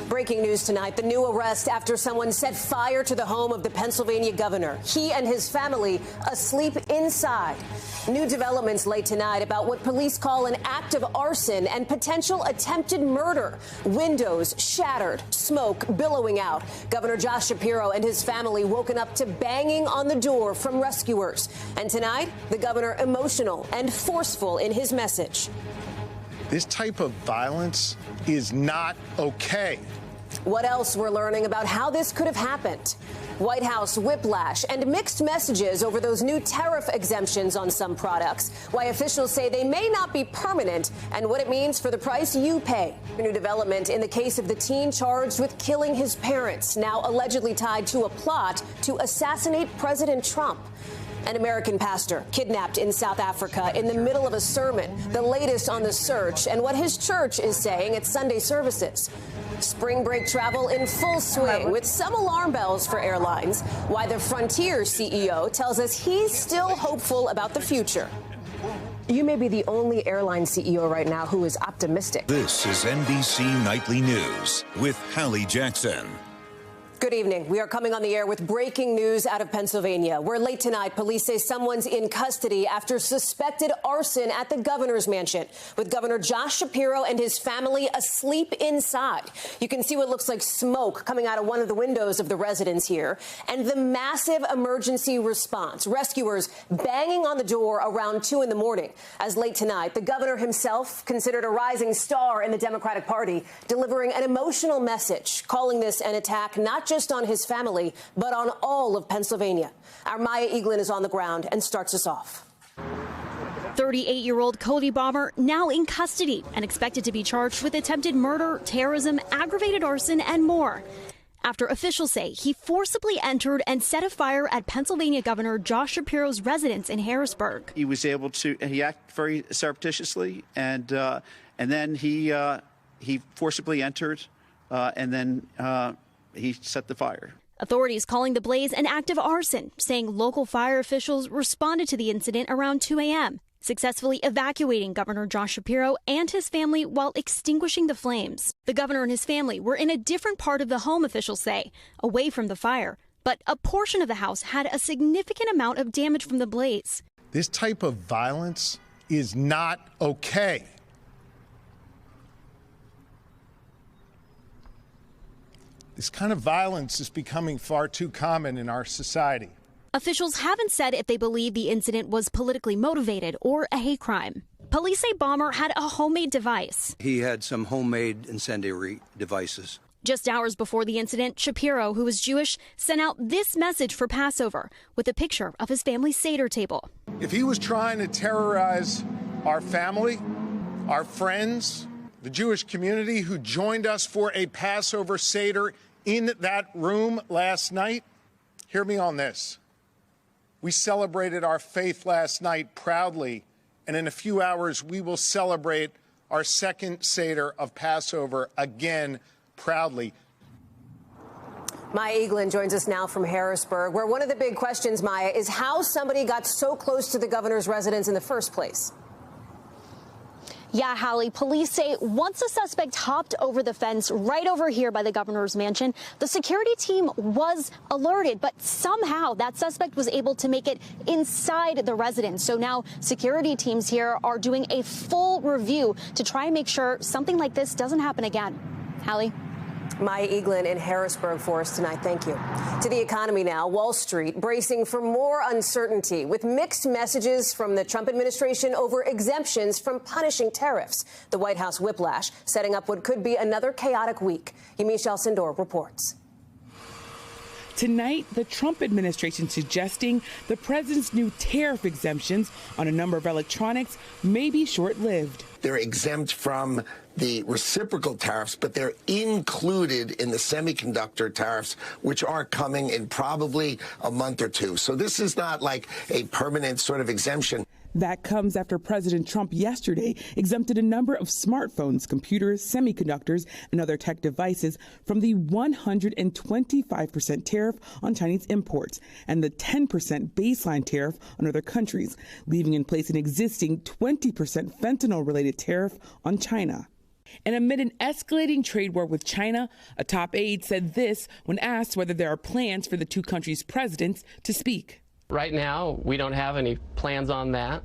Breaking news tonight, the new arrest after someone set fire to the home of the Pennsylvania governor. He and his family asleep inside. New developments late tonight about what police call an act of arson and potential attempted murder. Windows shattered, smoke billowing out. Governor Josh Shapiro and his family woken up to banging on the door from rescuers. And tonight, the governor emotional and forceful in his message. This type of violence is not okay. What else we're learning about how this could have happened? White House whiplash and mixed messages over those new tariff exemptions on some products. Why officials say they may not be permanent and what it means for the price you pay. A new development in the case of the teen charged with killing his parents, now allegedly tied to a plot to assassinate President Trump. An American pastor kidnapped in South Africa in the middle of a sermon. The latest on the search and what his church is saying at Sunday services. Spring break travel in full swing with some alarm bells for airlines. Why the Frontier CEO tells us he's still hopeful about the future. You may be the only airline CEO right now who is optimistic. This is NBC Nightly News with Hallie Jackson. Good evening. We are coming on the air with breaking news out of Pennsylvania, where late tonight police say someone's in custody after suspected arson at the governor's mansion, with Governor Josh Shapiro and his family asleep inside. You can see what looks like smoke coming out of one of the windows of the residence here, and the massive emergency response. Rescuers banging on the door around 2 in the morning. As late tonight, the governor himself, considered a rising star in the Democratic Party, delivering an emotional message, calling this an attack not just on his family, but on all of Pennsylvania. Our Maya Eaglin is on the ground and starts us off. 38-year-old Cody Bomber now in custody and expected to be charged with attempted murder, terrorism, aggravated arson, and more. After officials say he forcibly entered and set a fire at Pennsylvania Governor Josh Shapiro's residence in Harrisburg. He was able to, he acted very surreptitiously, and then he forcibly entered, and then he set the fire. Authorities calling the blaze an act of arson, saying local fire officials responded to the incident around 2 a.m., successfully evacuating Governor Josh Shapiro and his family while extinguishing the flames. The governor and his family were in a different part of the home, officials say, away from the fire, but a portion of the house had a significant amount of damage from the blaze. This type of violence is not okay. This kind of violence is becoming far too common in our society. Officials haven't said if they believe the incident was politically motivated or a hate crime. Police say Bomber had a homemade device. He had some homemade incendiary devices. Just hours before the incident, Shapiro, who is Jewish, sent out this message for Passover with a picture of his family's Seder table. If he was trying to terrorize our family, our friends, the Jewish community who joined us for a Passover Seder in that room last night, hear me on this. We celebrated our faith last night proudly, and in a few hours we will celebrate our second Seder of Passover again proudly. Maya Eaglin joins us now from Harrisburg, where one of the big questions, Maya, is how somebody got so close to the governor's residence in the first place. Yeah, Hallie, police say once the suspect hopped over the fence right over here by the governor's mansion, the security team was alerted, but somehow that suspect was able to make it inside the residence. So now security teams here are doing a full review to try and make sure something like this doesn't happen again. Hallie? Maya Eaglin in Harrisburg for us tonight. Thank you. To the economy now. Wall Street bracing for more uncertainty with mixed messages from the Trump administration over exemptions from punishing tariffs. The White House whiplash setting up what could be another chaotic week. Yamiche El-Sindor reports. Tonight, the Trump administration suggesting the president's new tariff exemptions on a number of electronics may be short-lived. They're exempt from the reciprocal tariffs, but they're included in the semiconductor tariffs, which are coming in probably a month or two. So this is not like a permanent sort of exemption. That comes after President Trump yesterday exempted a number of smartphones, computers, semiconductors, and other tech devices from the 125% tariff on Chinese imports and the 10% baseline tariff on other countries, leaving in place an existing 20% fentanyl-related tariff on China. And amid an escalating trade war with China, a top aide said this when asked whether there are plans for the two countries' presidents to speak. Right now, we don't have any plans on that.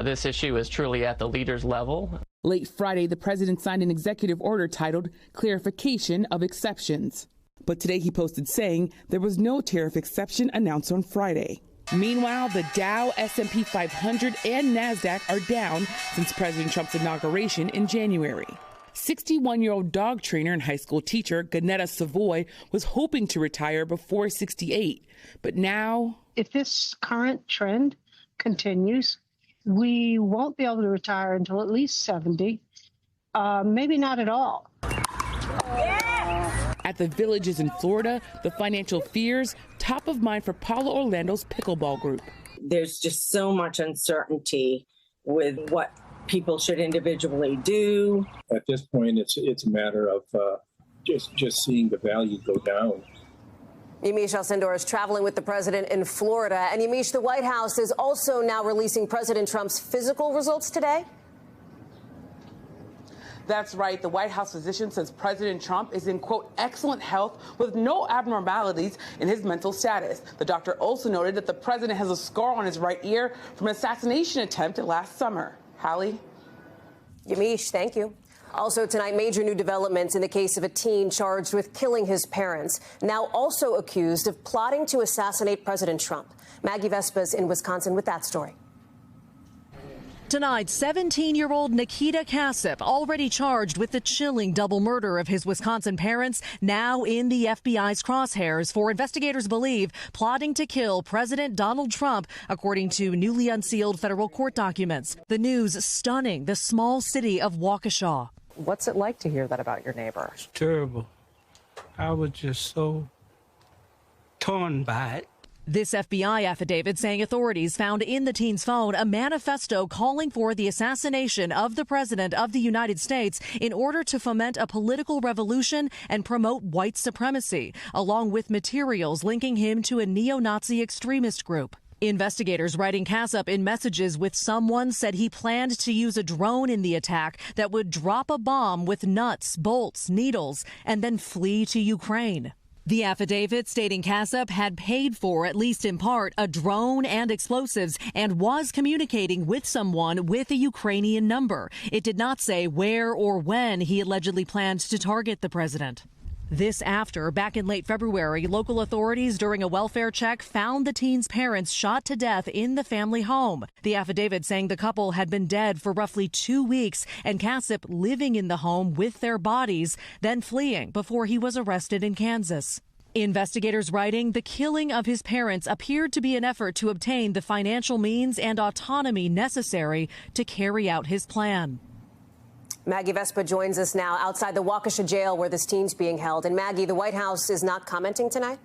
This issue is truly at the leaders' level. Late Friday, the president signed an executive order titled Clarification of Exceptions. But today he posted saying there was no tariff exception announced on Friday. Meanwhile, the Dow, S&P 500, and NASDAQ are down since President Trump's inauguration in January. 61-year-old dog trainer and high school teacher Ganetta Savoy was hoping to retire before 68. But now, if this current trend continues, we won't be able to retire until at least 70, maybe not at all. At the Villages in Florida, the financial fears top of mind for Paulo Orlando's pickleball group. There's just so much uncertainty with what people should individually do. At this point, it's a matter of just seeing the value go down. Yamiche Alcindor is traveling with the president in Florida. And Yamiche, the White House is also now releasing President Trump's physical results today. That's right. The White House physician says President Trump is in, quote, excellent health with no abnormalities in his mental status. The doctor also noted that the president has a scar on his right ear from an assassination attempt last summer. Hallie? Yamiche, thank you. Also tonight, major new developments in the case of a teen charged with killing his parents, now also accused of plotting to assassinate President Trump. Maggie Vespa's in Wisconsin with that story. Tonight, 17-year-old Nikita Kasip, already charged with the chilling double murder of his Wisconsin parents, now in the FBI's crosshairs for investigators believe plotting to kill President Donald Trump, according to newly unsealed federal court documents. The news stunning the small city of Waukesha. What's it like to hear that about your neighbor? It's terrible. I was just so torn by it. This FBI affidavit saying authorities found in the teen's phone a manifesto calling for the assassination of the President of the United States in order to foment a political revolution and promote white supremacy, along with materials linking him to a neo-Nazi extremist group. Investigators writing Kasip in messages with someone said he planned to use a drone in the attack that would drop a bomb with nuts, bolts, needles, and then flee to Ukraine. The affidavit stating Kasip had paid for, at least in part, a drone and explosives and was communicating with someone with a Ukrainian number. It did not say where or when he allegedly planned to target the president. This after, back in late February, local authorities during a welfare check found the teen's parents shot to death in the family home. The affidavit saying the couple had been dead for roughly 2 weeks and Kasip living in the home with their bodies, then fleeing before he was arrested in Kansas. Investigators writing the killing of his parents appeared to be an effort to obtain the financial means and autonomy necessary to carry out his plan. Maggie Vespa joins us now outside the Waukesha jail where this teen's being held. And Maggie, the White House is not commenting tonight?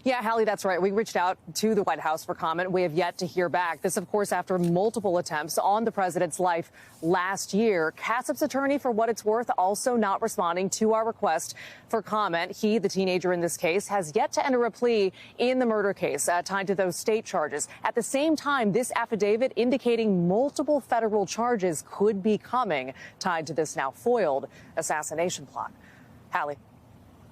Yeah, Hallie, that's right. We reached out to the White House for comment. We have yet to hear back. This, of course, after multiple attempts on the president's life last year. Kasip's attorney, for what it's worth, also not responding to our request for comment. He, the teenager in this case, has yet to enter a plea in the murder case tied to those state charges. At the same time, this affidavit indicating multiple federal charges could be coming tied to this now foiled assassination plot. Hallie.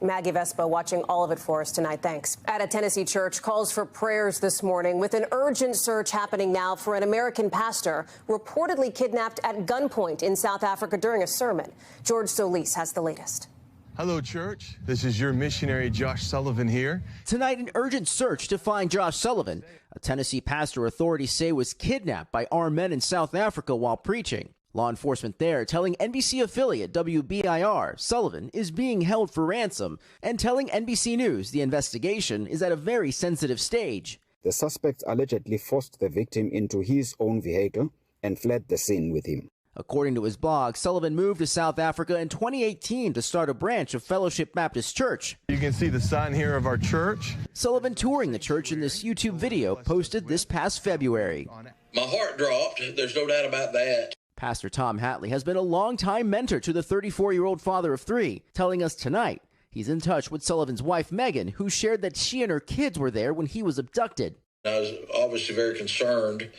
Maggie Vespa watching all of it for us tonight. Thanks. At a Tennessee church, calls for prayers this morning with an urgent search happening now for an American pastor reportedly kidnapped at gunpoint in South Africa during a sermon. George Solis has the latest. Hello, church. This is your missionary, Josh Sullivan, here. Tonight, an urgent search to find Josh Sullivan, a Tennessee pastor authorities say was kidnapped by armed men in South Africa while preaching. Law enforcement there telling NBC affiliate WBIR Sullivan is being held for ransom and telling NBC News the investigation is at a very sensitive stage. The suspect allegedly forced the victim into his own vehicle and fled the scene with him. According to his blog, Sullivan moved to South Africa in 2018 to start a branch of Fellowship Baptist Church. You can see the sign here of our church. Sullivan touring the church in this YouTube video posted this past February. My heart dropped. There's no doubt about that. Pastor Tom Hatley has been a longtime mentor to the 34-year-old father of three, telling us tonight he's in touch with Sullivan's wife, Megan, who shared that she and her kids were there when he was abducted. I was obviously very concerned,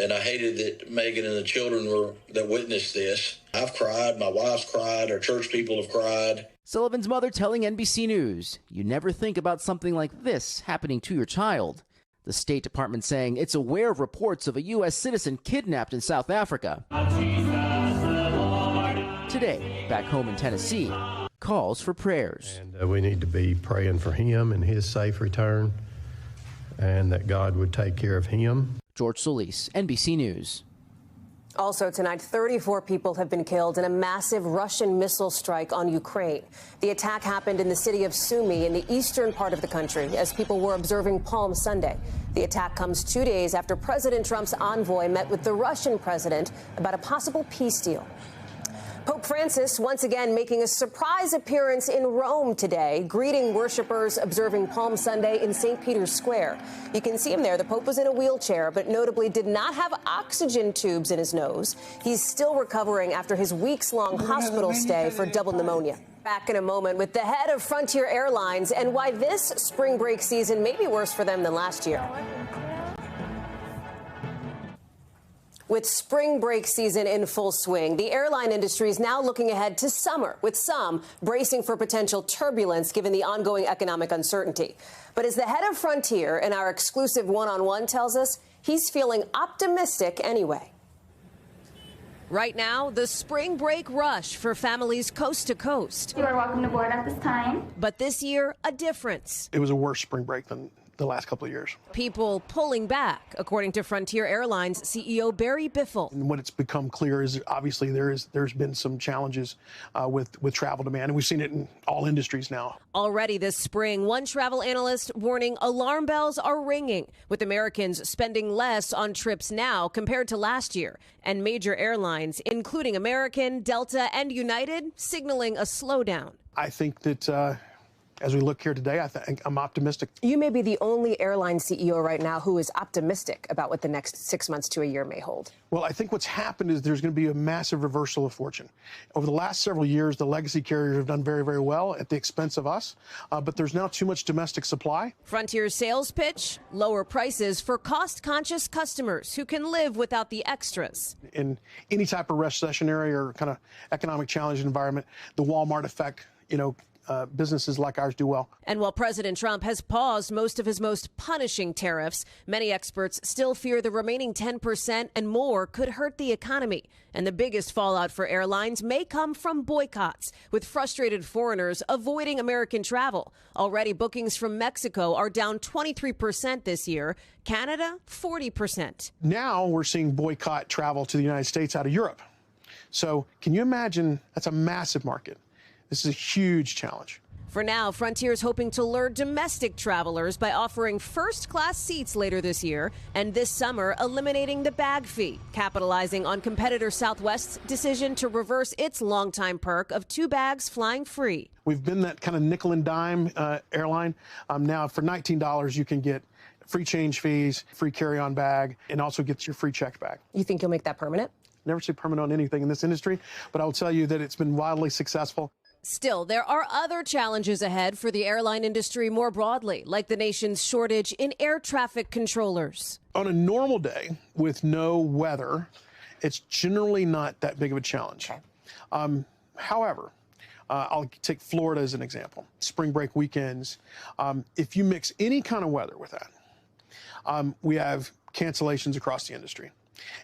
and I hated that Megan and the children that witnessed this. I've cried, my wife's cried, our church people have cried. Sullivan's mother telling NBC News, "You never think about something like this happening to your child." The State Department saying it's aware of reports of a U.S. citizen kidnapped in South Africa. Today, back home in Tennessee, calls for prayers. And we need to be praying for him and his safe return, and that God would take care of him. George Solis, NBC News. Also tonight, 34 people have been killed in a massive Russian missile strike on Ukraine. The attack happened in the city of Sumy in the eastern part of the country as people were observing Palm Sunday. The attack comes 2 days after President Trump's envoy met with the Russian president about a possible peace deal. Pope Francis once again making a surprise appearance in Rome today, greeting worshipers observing Palm Sunday in St. Peter's Square. You can see him there. The Pope was in a wheelchair, but notably did not have oxygen tubes in his nose. He's still recovering after his weeks-long hospital stay for double pneumonia. Back in a moment with the head of Frontier Airlines and why this spring break season may be worse for them than last year. With spring break season in full swing, the airline industry is now looking ahead to summer, with some bracing for potential turbulence given the ongoing economic uncertainty. But as the head of Frontier in our exclusive one-on-one tells us, he's feeling optimistic anyway. Right now, the spring break rush for families coast to coast. You are welcome to board at this time. But this year, a difference. It was a worse spring break than the last couple of years. People pulling back, according to Frontier Airlines CEO Barry Biffle. And what it's become clear is obviously there's been some challenges with travel demand, and we've seen it in all industries now. Already this spring, one travel analyst warning alarm bells are ringing, with Americans spending less on trips now compared to last year, and major airlines, including American, Delta, and United, signaling a slowdown. I think that as we look here today, I'm optimistic. You may be the only airline CEO right now who is optimistic about what the next 6 months to a year may hold. Well, I think what's happened is there's going to be a massive reversal of fortune. Over the last several years, the legacy carriers have done very, very well at the expense of us, but there's now too much domestic supply. Frontier's sales pitch, lower prices for cost-conscious customers who can live without the extras. In any type of recessionary or kind of economic challenge environment, the Walmart effect, businesses like ours do well. And while President Trump has paused most of his most punishing tariffs, many experts still fear the remaining 10% and more could hurt the economy. And the biggest fallout for airlines may come from boycotts, with frustrated foreigners avoiding American travel. Already, bookings from Mexico are down 23% this year. Canada, 40%. Now we're seeing boycott travel to the United States out of Europe. So can you imagine? That's a massive market. This is a huge challenge. For now, Frontier is hoping to lure domestic travelers by offering first-class seats later this year, and this summer eliminating the bag fee, capitalizing on competitor Southwest's decision to reverse its longtime perk of 2 bags flying free. We've been that kind of nickel and dime airline. Now, for $19, you can get free change fees, free carry-on bag, and also gets your free checked bag. You think you'll make that permanent? Never say permanent on anything in this industry, but I will tell you that it's been wildly successful. Still, there are other challenges ahead for the airline industry more broadly, like the nation's shortage in air traffic controllers. On a normal day with no weather, it's generally not that big of a challenge. Okay. However, I'll take Florida as an example. Spring break weekends, if you mix any kind of weather with that, we have cancellations across the industry.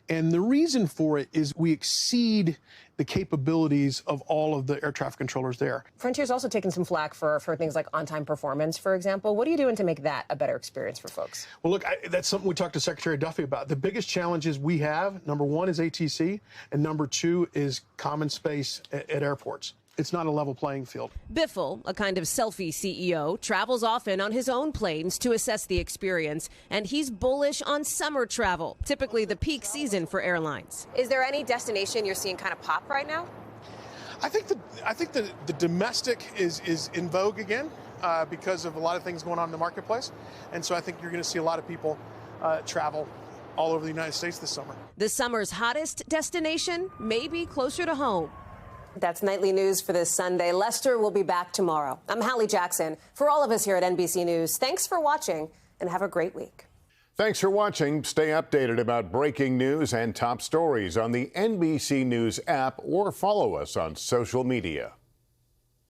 And the reason for it is we exceed the capabilities of all of the air traffic controllers there. Frontier's also taken some flack for things like on-time performance, for example. What are you doing to make that a better experience for folks? Well, look, that's something we talked to Secretary Duffy about. The biggest challenges we have, number one is ATC, and number two is common space at airports. It's not a level playing field. Biffle, a kind of selfie CEO, travels often on his own planes to assess the experience, and he's bullish on summer travel, typically the peak season for airlines. Is there any destination you're seeing kind of pop right now? I think the domestic is in vogue again because of a lot of things going on in the marketplace, and so I think you're going to see a lot of people travel all over the United States this summer. The summer's hottest destination may be closer to home. That's Nightly News for this Sunday. Lester will be back tomorrow. I'm Hallie Jackson. For all of us here at NBC News, thanks for watching and have a great week. Thanks for watching. Stay updated about breaking news and top stories on the NBC News app or follow us on social media.